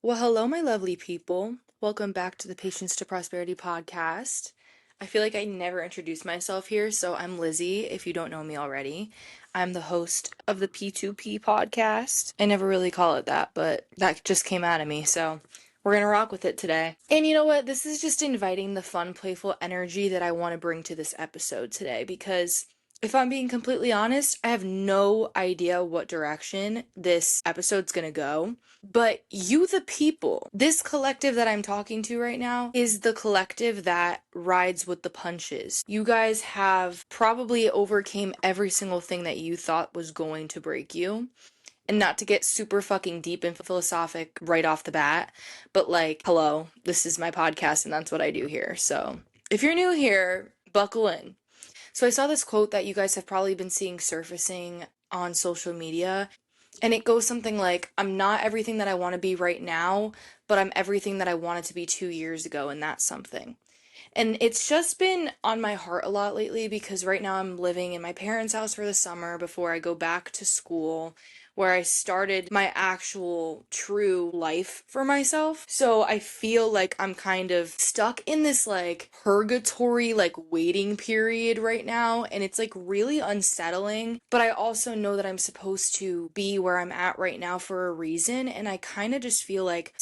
Well, hello, my lovely people. Welcome back to the Patience to Prosperity podcast. I feel like I never introduced myself here, so I'm Lizzie, if you don't know me already. I'm the host of the P2P podcast. I never really call it that, but that just came out of me, so we're gonna rock with it today. And you know what? This is just inviting the fun, playful energy that I want to bring to this episode today because if I'm being completely honest, I have no idea what direction this episode's gonna go. But you, the people, this collective that I'm talking to right now is the collective that rides with the punches. You guys have probably overcame every single thing that you thought was going to break you. And not to get super fucking deep and philosophic right off the bat, but like, hello, this is my podcast and that's what I do here. So if you're new here, buckle in. So I saw this quote that you guys have probably been seeing surfacing on social media, and it goes something like, I'm not everything that I want to be right now, but I'm everything that I wanted to be 2 years ago, and that's something. And it's just been on my heart a lot lately because right now I'm living in my parents' house for the summer before I go back to school, where I started my actual true life for myself. So I feel like I'm kind of stuck in this like purgatory, like waiting period right now. And it's like really unsettling. But I also know that I'm supposed to be where I'm at right now for a reason. And I kind of just feel like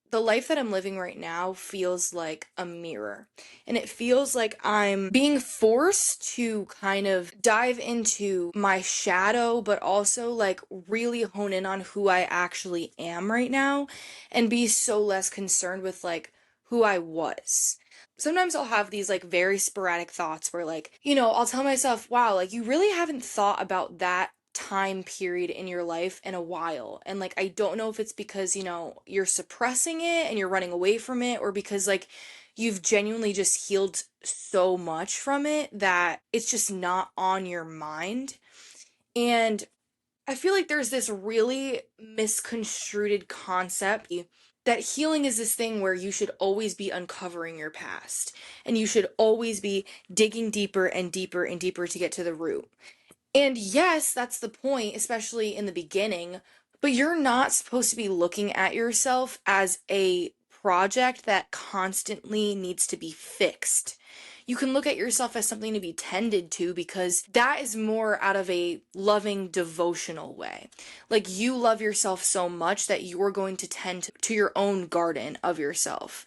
the life that I'm living right now feels like a mirror. And it feels like I'm being forced to kind of dive into my shadow, but also like really hone in on who I actually am right now and be so less concerned with like who I was. Sometimes I'll have these like very sporadic thoughts where like, I'll tell myself, wow, like you really haven't thought about that time period in your life in a while. And like, I don't know if it's because, you're suppressing it and you're running away from it, or because like you've genuinely just healed so much from it that it's just not on your mind. And I feel like there's this really misconstrued concept that healing is this thing where you should always be uncovering your past and you should always be digging deeper and deeper and deeper to get to the root. And yes, that's the point, especially in the beginning, but you're not supposed to be looking at yourself as a project that constantly needs to be fixed. You can look at yourself as something to be tended to because that is more out of a loving, devotional way. Like you love yourself so much that you're going to tend to your own garden of yourself.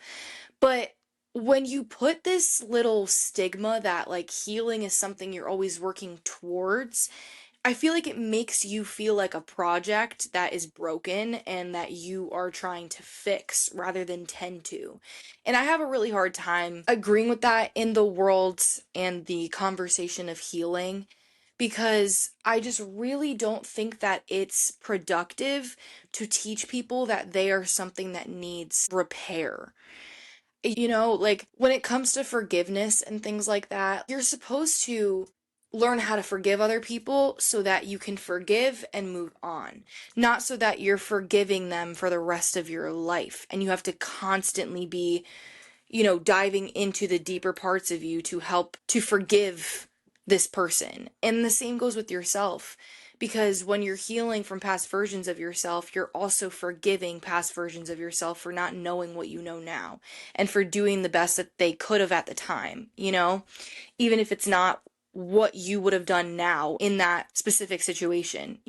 But when you put this little stigma that like healing is something you're always working towards, I feel like it makes you feel like a project that is broken and that you are trying to fix rather than tend to. And I have a really hard time agreeing with that in the world and the conversation of healing because I just really don't think that it's productive to teach people that they are something that needs repair. Like when it comes to forgiveness and things like that, you're supposed to learn how to forgive other people so that you can forgive and move on, not so that you're forgiving them for the rest of your life and you have to constantly be, diving into the deeper parts of you to help to forgive this person. And the same goes with yourself. Because when you're healing from past versions of yourself, you're also forgiving past versions of yourself for not knowing what you know now and for doing the best that they could have at the time, even if it's not what you would have done now in that specific situation.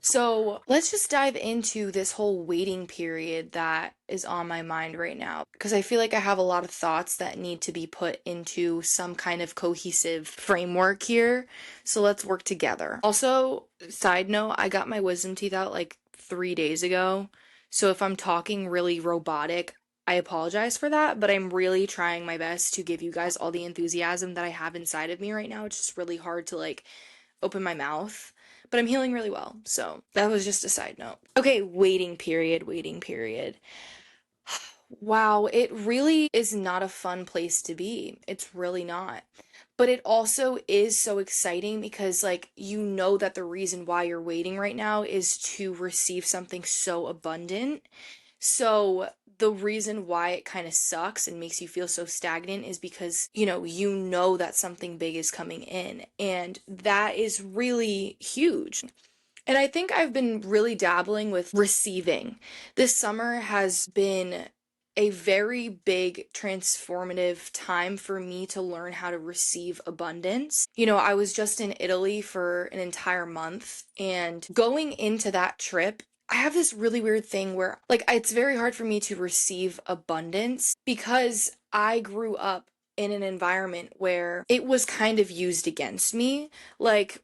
So let's just dive into this whole waiting period that is on my mind right now because I feel like I have a lot of thoughts that need to be put into some kind of cohesive framework here. So let's work together. Also, side note, I got my wisdom teeth out like 3 days ago. So if I'm talking really robotic, I apologize for that, but I'm really trying my best to give you guys all the enthusiasm that I have inside of me right now. It's just really hard to like open my mouth, but I'm healing really well. So that was just a side note. Okay, waiting period, waiting period. Wow, it really is not a fun place to be. It's really not. But it also is so exciting because, like, you know that the reason why you're waiting right now is to receive something so abundant. So the reason why it kind of sucks and makes you feel so stagnant is because, you know that something big is coming in. And that is really huge. And I think I've been really dabbling with receiving. This summer has been a very big transformative time for me to learn how to receive abundance. I was just in Italy for an entire month, and going into that trip, I have this really weird thing where, like, it's very hard for me to receive abundance because I grew up in an environment where it was kind of used against me. Like,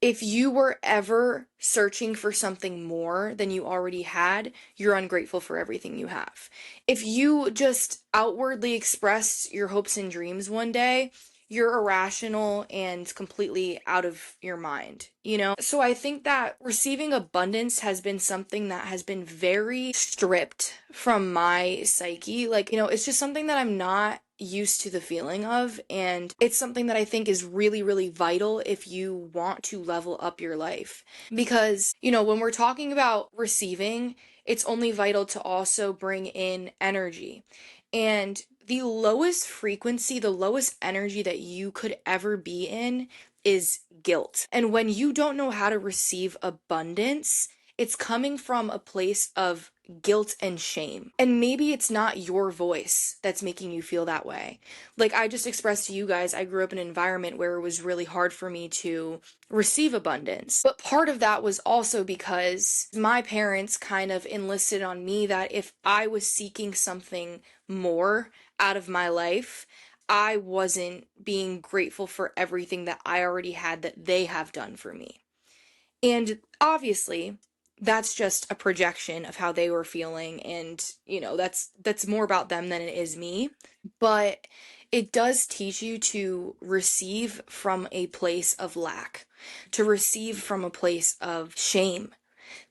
if you were ever searching for something more than you already had, you're ungrateful for everything you have. If you just outwardly expressed your hopes and dreams one day, you're irrational and completely out of your mind? So I think that receiving abundance has been something that has been very stripped from my psyche. Like, it's just something that I'm not used to the feeling of, and it's something that I think is really, really vital if you want to level up your life. Because, when we're talking about receiving, it's only vital to also bring in energy. And the lowest frequency, the lowest energy that you could ever be in is guilt. And when you don't know how to receive abundance, it's coming from a place of guilt and shame. And maybe it's not your voice that's making you feel that way. Like I just expressed to you guys, I grew up in an environment where it was really hard for me to receive abundance. But part of that was also because my parents kind of enlisted on me that if I was seeking something more out of my life, I wasn't being grateful for everything that I already had that they have done for me. And obviously, that's just a projection of how they were feeling, and that's more about them than it is me. But it does teach you to receive from a place of lack, to receive from a place of shame,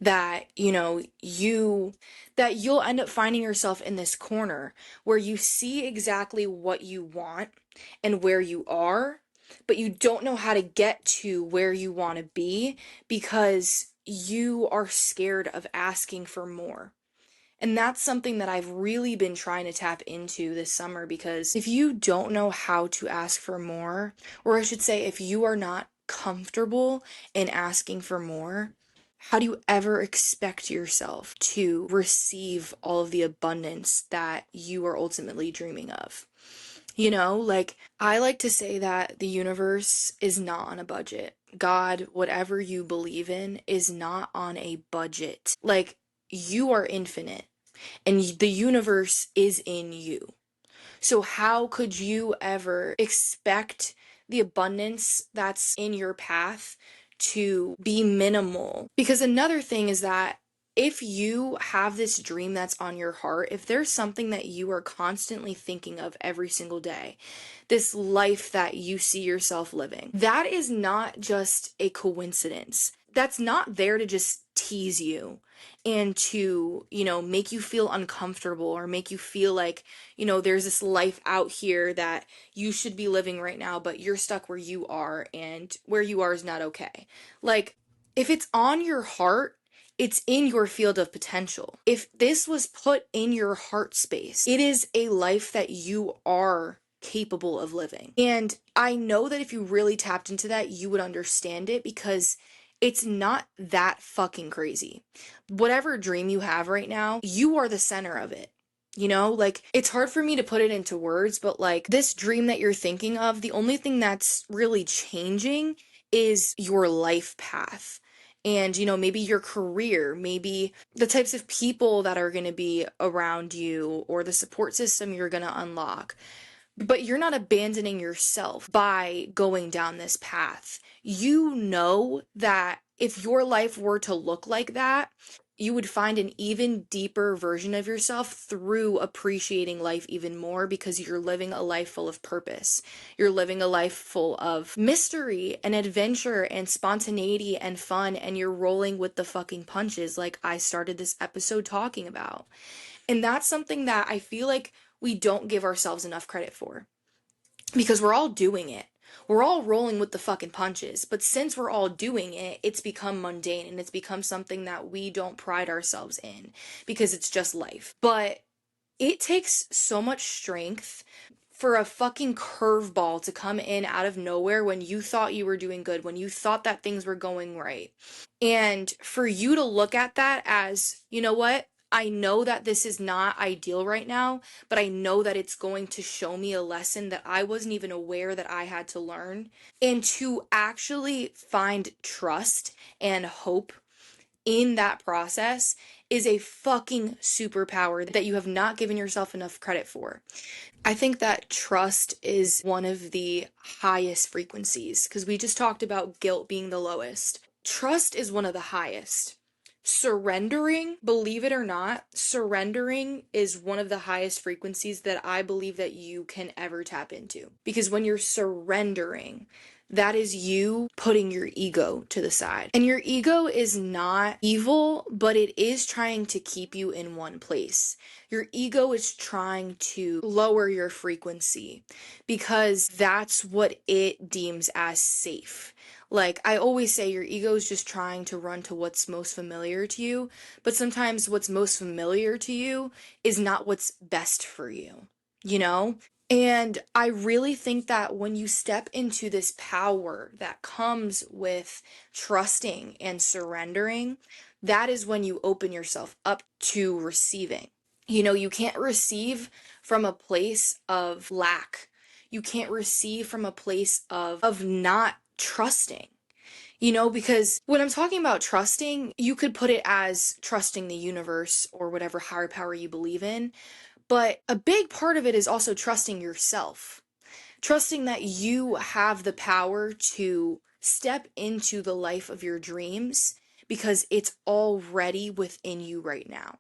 that you'll end up finding yourself in this corner where you see exactly what you want and where you are, but you don't know how to get to where you want to be because you are scared of asking for more. And that's something that I've really been trying to tap into this summer, because if you don't know how to ask for more, or I should say, if you are not comfortable in asking for more, how do you ever expect yourself to receive all of the abundance that you are ultimately dreaming of? Like I like to say that the universe is not on a budget. God, whatever you believe in, is not on a budget. Like you are infinite and the universe is in you. So how could you ever expect the abundance that's in your path to be minimal? Because another thing is that if you have this dream that's on your heart, if there's something that you are constantly thinking of every single day, this life that you see yourself living, that is not just a coincidence. That's not there to just tease you and to, make you feel uncomfortable or make you feel like, there's this life out here that you should be living right now, but you're stuck where you are, and where you are is not okay. Like, if it's on your heart, it's in your field of potential. If this was put in your heart space, it is a life that you are capable of living. And I know that if you really tapped into that, you would understand it, because it's not that fucking crazy. Whatever dream you have right now, you are the center of it. Like it's hard for me to put it into words, but like this dream that you're thinking of, the only thing that's really changing is your life path. And, maybe your career, maybe the types of people that are going to be around you, or the support system you're going to unlock. But you're not abandoning yourself by going down this path. You know that if your life were to look like that, you would find an even deeper version of yourself through appreciating life even more, because you're living a life full of purpose. You're living a life full of mystery and adventure and spontaneity and fun, and you're rolling with the fucking punches, like I started this episode talking about. And that's something that I feel like we don't give ourselves enough credit for, because we're all doing it. We're all rolling with the fucking punches. But since we're all doing it, it's become mundane, and it's become something that we don't pride ourselves in, because it's just life. But it takes so much strength for a fucking curveball to come in out of nowhere when you thought you were doing good, when you thought that things were going right. And for you to look at that as, you know what? I know that this is not ideal right now, but I know that it's going to show me a lesson that I wasn't even aware that I had to learn. And to actually find trust and hope in that process is a fucking superpower that you have not given yourself enough credit for. I think that trust is one of the highest frequencies because we just talked about guilt being the lowest. Trust is one of the highest. Surrendering, believe it or not, surrendering is one of the highest frequencies that I believe that you can ever tap into. Because when you're surrendering, that is you putting your ego to the side. And your ego is not evil, but it is trying to keep you in one place. Your ego is trying to lower your frequency because that's what it deems as safe. Like I always say, your ego is just trying to run to what's most familiar to you, but sometimes what's most familiar to you is not what's best for you, you know? And I really think that when you step into this power that comes with trusting and surrendering, that is when you open yourself up to receiving. You know, you can't receive from a place of lack. You can't receive from a place of not trusting. You know, because when I'm talking about trusting, you could put it as trusting the universe or whatever higher power you believe in. But a big part of it is also trusting yourself, trusting that you have the power to step into the life of your dreams because it's already within you right now.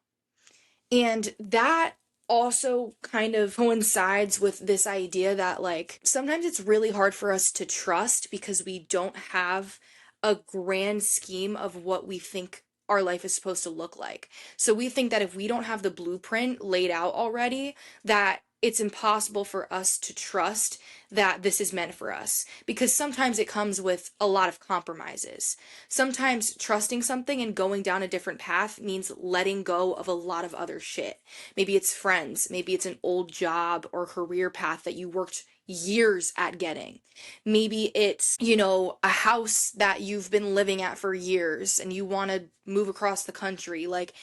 And that also kind of coincides with this idea that, like, sometimes it's really hard for us to trust because we don't have a grand scheme of what we think our life is supposed to look like. So we think that if we don't have the blueprint laid out already, that it's impossible for us to trust that this is meant for us because sometimes it comes with a lot of compromises. Sometimes trusting something and going down a different path means letting go of a lot of other shit. Maybe it's friends, maybe it's an old job or career path that you worked years at getting. Maybe it's, you know, a house that you've been living at for years and you want to move across the country. Like,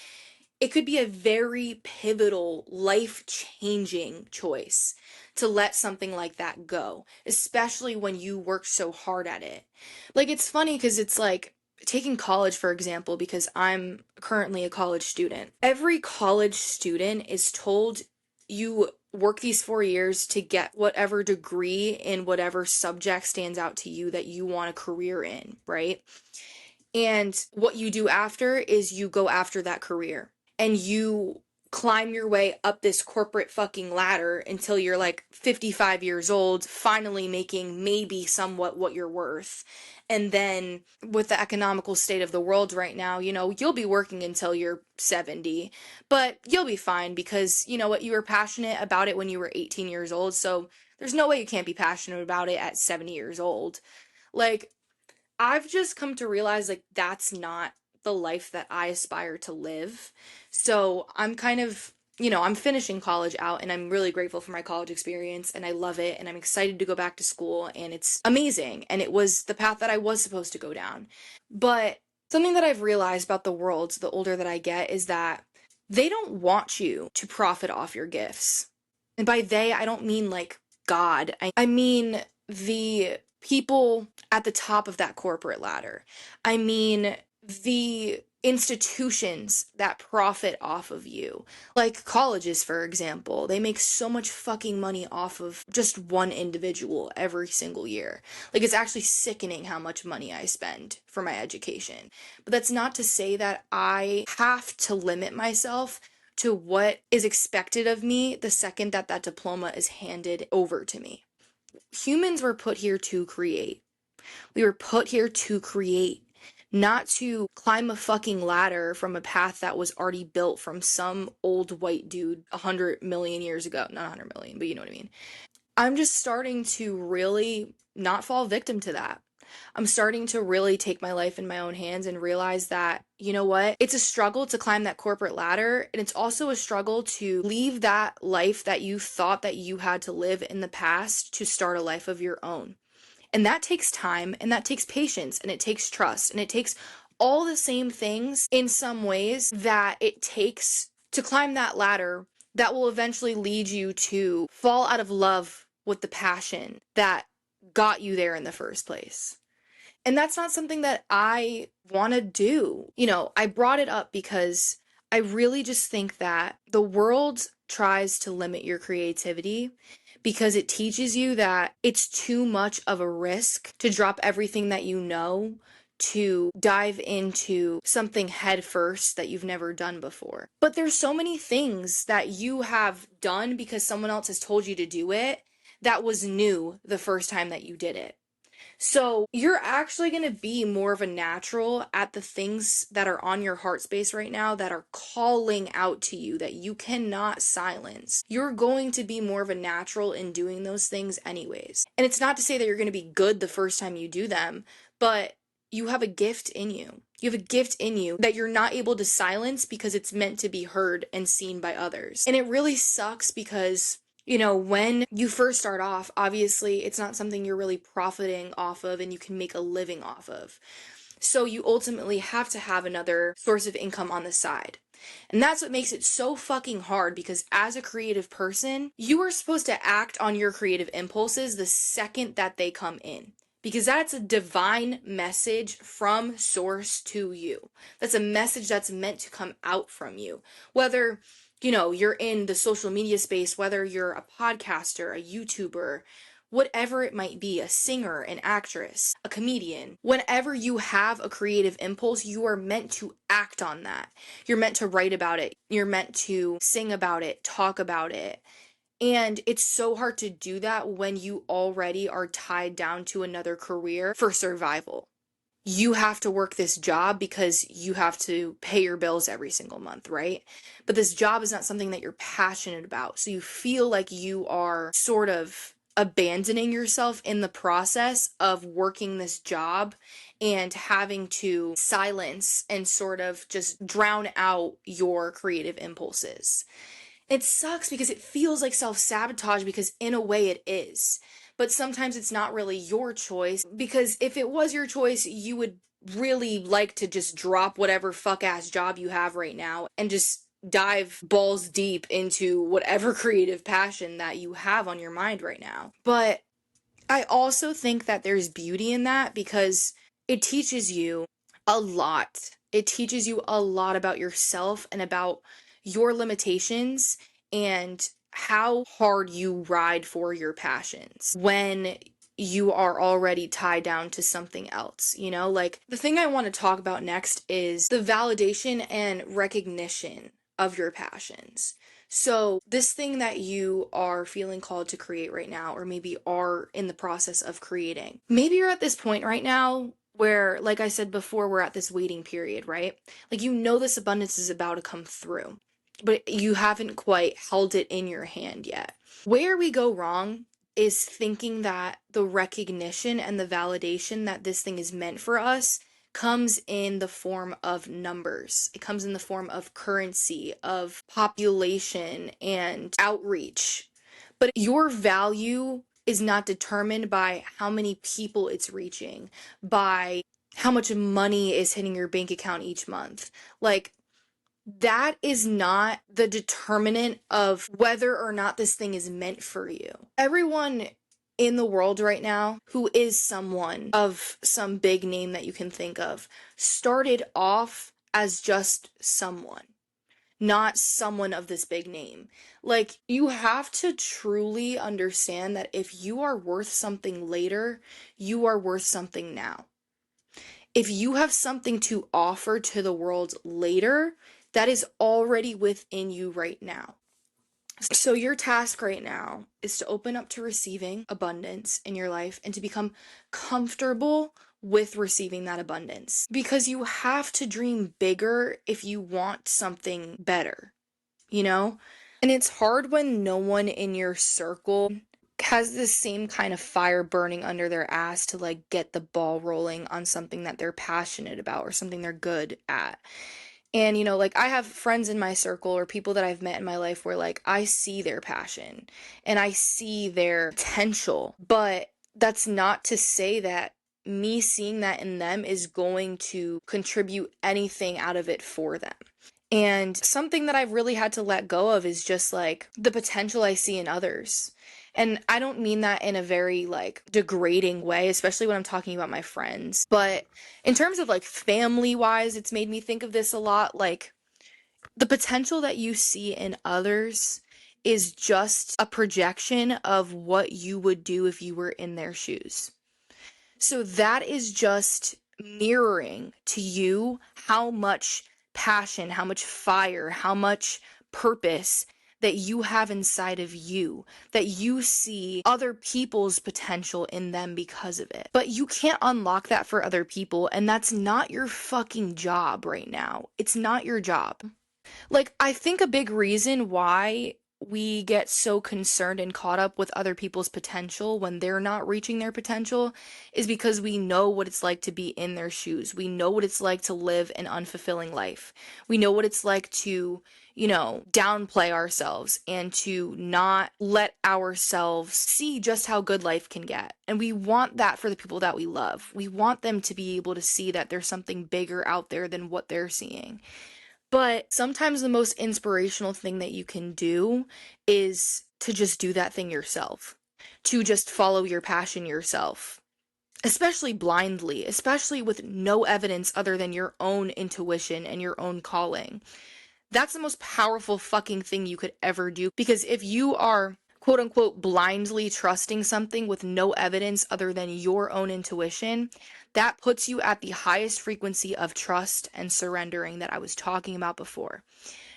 it could be a very pivotal, life-changing choice to let something like that go, especially when you work so hard at it. Like, it's funny because it's like taking college, for example, because I'm currently a college student. Every college student is told you work these 4 years to get whatever degree in whatever subject stands out to you that you want a career in, right? And what you do after is you go after that career and you climb your way up this corporate fucking ladder until you're like 55 years old, finally making maybe somewhat what you're worth. And then with the economical state of the world right now, you know, you'll be working until you're 70, but you'll be fine because you know what, you were passionate about it when you were 18 years old. So there's no way you can't be passionate about it at 70 years old. Like, I've just come to realize like that's not the life that I aspire to live. So I'm kind of, you know, I'm finishing college out and I'm really grateful for my college experience and I love it and I'm excited to go back to school and it's amazing and it was the path that I was supposed to go down. But something that I've realized about the world the older that I get is that they don't want you to profit off your gifts. And by they, I don't mean like God. I mean the people at the top of that corporate ladder. I mean the institutions that profit off of you. Like colleges, for example, they make so much fucking money off of just one individual every single year. Like, it's actually sickening how much money I spend for my education. But that's not to say that I have to limit myself to what is expected of me the second that that diploma is handed over to me. Humans were put here to create. We were put here to create, not to climb a fucking ladder from a path that was already built from some old white dude 100 million years ago. Not 100 million, but you know what I mean. I'm just starting to really not fall victim to that. I'm starting to really take my life in my own hands and realize that, you know what? It's a struggle to climb that corporate ladder, and it's also a struggle to leave that life that you thought that you had to live in the past to start a life of your own. And that takes time, and that takes patience, and it takes trust, and it takes all the same things in some ways that it takes to climb that ladder that will eventually lead you to fall out of love with the passion that got you there in the first place. And that's not something that I want to do. I brought it up because I really just think that the world tries to limit your creativity because it teaches you that it's too much of a risk to drop everything that you know to dive into something head first that you've never done before. But there's so many things that you have done because someone else has told you to do it that was new the first time that you did it. So you're actually going to be more of a natural at the things that are on your heart space right now that are calling out to you that you cannot silence. You're going to be more of a natural in doing those things anyways. And it's not to say that you're going to be good the first time you do them, but you have a gift in you. You have a gift in you that you're not able to silence because it's meant to be heard and seen by others. And it really sucks because when you first start off, obviously it's not something you're really profiting off of and you can make a living off of. So you ultimately have to have another source of income on the side. And that's what makes it so fucking hard because as a creative person, you are supposed to act on your creative impulses the second that they come in. Because that's a divine message from source to you. That's a message that's meant to come out from you. Whether you're in the social media space, whether you're a podcaster, a YouTuber, whatever it might be, a singer, an actress, a comedian. Whenever you have a creative impulse, you are meant to act on that. You're meant to write about it. You're meant to sing about it, talk about it. And it's so hard to do that when you already are tied down to another career for survival. You have to work this job because you have to pay your bills every single month, right? But this job is not something that you're passionate about. So you feel like you are sort of abandoning yourself in the process of working this job and having to silence and sort of just drown out your creative impulses. It sucks because it feels like self-sabotage because in a way it is. But sometimes it's not really your choice because if it was your choice, you would really like to just drop whatever fuck-ass job you have right now and just dive balls deep into whatever creative passion that you have on your mind right now. But I also think that there's beauty in that because it teaches you a lot. It teaches you a lot about yourself and about your limitations and how hard you ride for your passions when you are already tied down to something else. Like the thing I want to talk about next is the validation and recognition of your passions. So this thing that you are feeling called to create right now, or maybe are in the process of creating, maybe you're at this point right now where, like I said before, we're at this waiting period, right? Like, this abundance is about to come through, but you haven't quite held it in your hand yet. Where we go wrong is thinking that the recognition and the validation that this thing is meant for us comes in the form of numbers. It comes in the form of currency, of population, and outreach. But your value is not determined by how many people it's reaching, by how much money is hitting your bank account each month. Like, that is not the determinant of whether or not this thing is meant for you. Everyone in the world right now who is someone of some big name that you can think of started off as just someone, not someone of this big name. Like, you have to truly understand that if you are worth something later, you are worth something now. If you have something to offer to the world later, that is already within you right now. So your task right now is to open up to receiving abundance in your life and to become comfortable with receiving that abundance. Because you have to dream bigger if you want something better, And it's hard when no one in your circle has this same kind of fire burning under their ass to like get the ball rolling on something that they're passionate about or something they're good at. And, you know, like I have friends in my circle or people that I've met in my life where like I see their passion and I see their potential, but that's not to say that me seeing that in them is going to contribute anything out of it for them. And something that I've really had to let go of is just like the potential I see in others. And I don't mean that in a very like degrading way, especially when I'm talking about my friends. But in terms of like family wise, it's made me think of this a lot. Like the potential that you see in others is just a projection of what you would do if you were in their shoes. So that is just mirroring to you how much passion, how much fire, how much purpose that you have inside of you, that you see other people's potential in them because of it. But you can't unlock that for other people, and that's not your fucking job right now. It's not your job. Like, I think a big reason why we get so concerned and caught up with other people's potential when they're not reaching their potential is because we know what it's like to be in their shoes. We know what it's like to live an unfulfilling life. We know what it's like to, you know, downplay ourselves and to not let ourselves see just how good life can get. And we want that for the people that we love. We want them to be able to see that there's something bigger out there than what they're seeing. But sometimes the most inspirational thing that you can do is to just do that thing yourself, to just follow your passion yourself, especially blindly, especially with no evidence other than your own intuition and your own calling. That's the most powerful fucking thing you could ever do, because if you are quote unquote blindly trusting something with no evidence other than your own intuition, that puts you at the highest frequency of trust and surrendering that I was talking about before.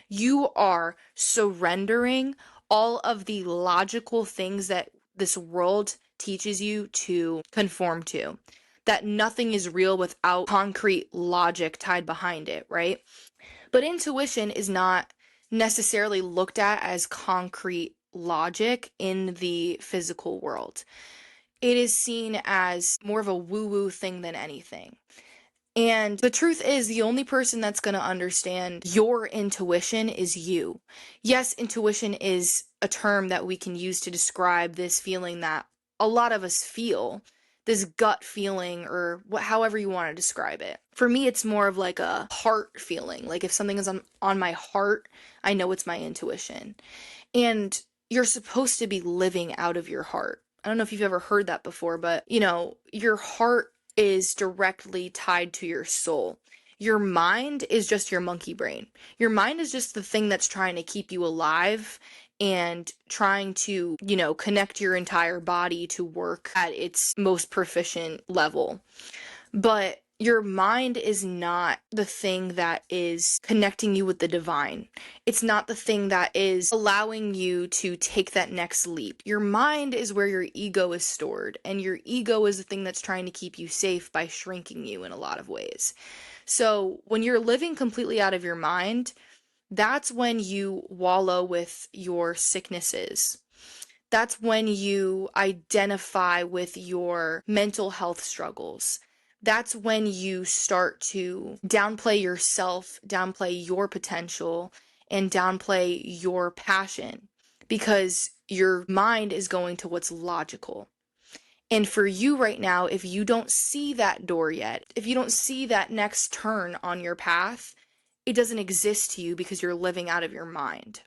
You are surrendering all of the logical things that this world teaches you to conform to, that nothing is real without concrete logic tied behind it, right? But intuition is not necessarily looked at as concrete logic in the physical world. It is seen as more of a woo-woo thing than anything. And the truth is, the only person that's going to understand your intuition is you. Yes, intuition is a term that we can use to describe this feeling that a lot of us feel, this gut feeling, or however you want to describe it. For me, it's more of like a heart feeling. Like if something is on my heart, I know it's my intuition. And you're supposed to be living out of your heart. I don't know if you've ever heard that before, but you know, your heart is directly tied to your soul. Your mind is just your monkey brain. Your mind is just the thing that's trying to keep you alive and trying to, you know, connect your entire body to work at its most proficient level. But your mind is not the thing that is connecting you with the divine. It's not the thing that is allowing you to take that next leap. Your mind is where your ego is stored, and your ego is the thing that's trying to keep you safe by shrinking you in a lot of ways. So when you're living completely out of your mind, that's when you wallow with your sicknesses. That's when you identify with your mental health struggles. That's when you start to downplay yourself, downplay your potential, and downplay your passion, because your mind is going to what's logical. And for you right now, if you don't see that door yet, if you don't see that next turn on your path, it doesn't exist to you because you're living out of your mind.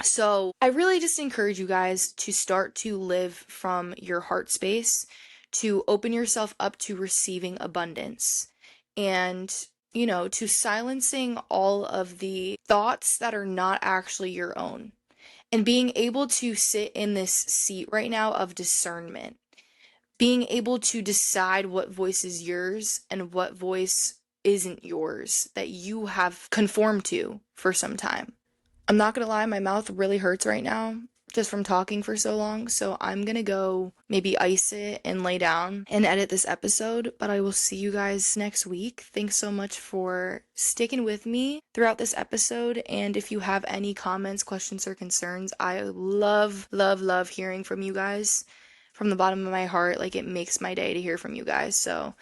So I really just encourage you guys to start to live from your heart space, to open yourself up to receiving abundance, and, you know, to silencing all of the thoughts that are not actually your own, and being able to sit in this seat right now of discernment, being able to decide what voice is yours and what voice isn't yours that you have conformed to for some time. I'm not gonna lie, my mouth really hurts right now just from talking for so long, so I'm gonna go maybe ice it and lay down and edit this episode, but I will see you guys next week. Thanks so much for sticking with me throughout this episode, and if you have any comments, questions, or concerns, I love, love, love hearing from you guys. from the bottom of my heart. Like, it makes my day to hear from you guys. So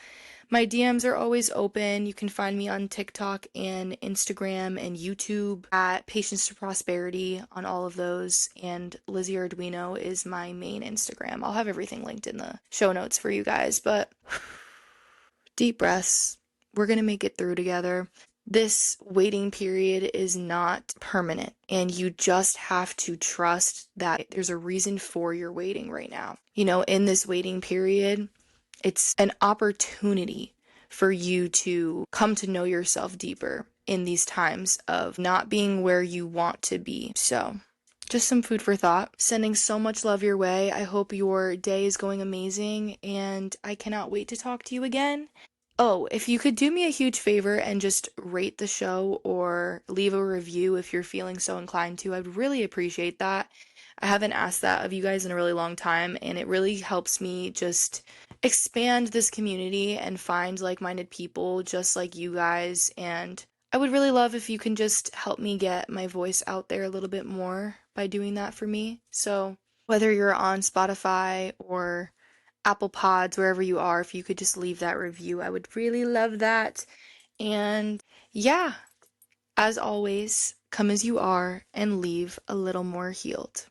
my DMs are always open. You can find me on TikTok and Instagram and YouTube at Patience to Prosperity on all of those. And Lizzie Arduino is my main Instagram. I'll have everything linked in the show notes for you guys. But deep breaths. We're going to make it through together. This waiting period is not permanent, and you just have to trust that there's a reason for your waiting right now. You know, in this waiting period, it's an opportunity for you to come to know yourself deeper in these times of not being where you want to be. So, just some food for thought. Sending so much love your way. I hope your day is going amazing, and I cannot wait to talk to you again. Oh, if you could do me a huge favor and just rate the show or leave a review if you're feeling so inclined to, I'd really appreciate that. I haven't asked that of you guys in a really long time, and it really helps me just expand this community and find like-minded people just like you guys. And I would really love if you can just help me get my voice out there a little bit more by doing that for me. So whether you're on Spotify or Apple Pods, wherever you are, if you could just leave that review, I would really love that. And yeah, as always, come as you are and leave a little more healed.